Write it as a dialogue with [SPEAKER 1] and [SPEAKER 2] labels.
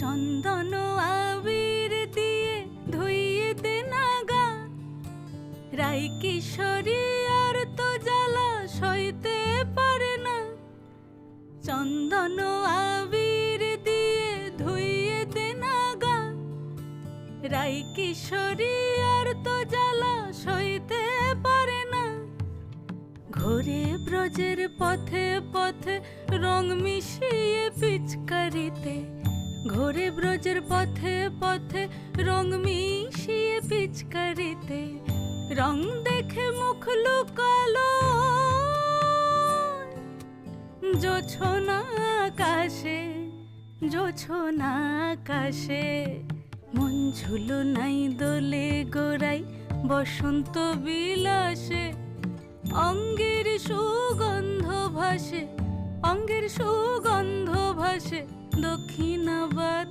[SPEAKER 1] চন্দন আবির দিয়ে ধুইয়ে দে না গা, রাই কিশোরী আর তো জ্বালা সইতে পারে না। চন্দন আবির দিয়ে ধুইয়ে দে না গা, রাই কিশোরী আর তো জ্বালা সইতে পারে না। ঘোরে ব্রজের পথে পথে রং মিশিয়ে পিচকারিতে, ঘোরে ব্রজের পথে পথে রং মিশিয়ে পিচকারিতে, রং দেখে মুখ লুকালো জোছনা আকাশে, জোছনা আকাশে। মন ঝুলো নাই দোলে গোড়াই বসন্ত বিলাসে, অঙ্গের সুগন্ধ ভাসে, অঙ্গের সুগন্ধ ভাসে দক্ষিণাবাত।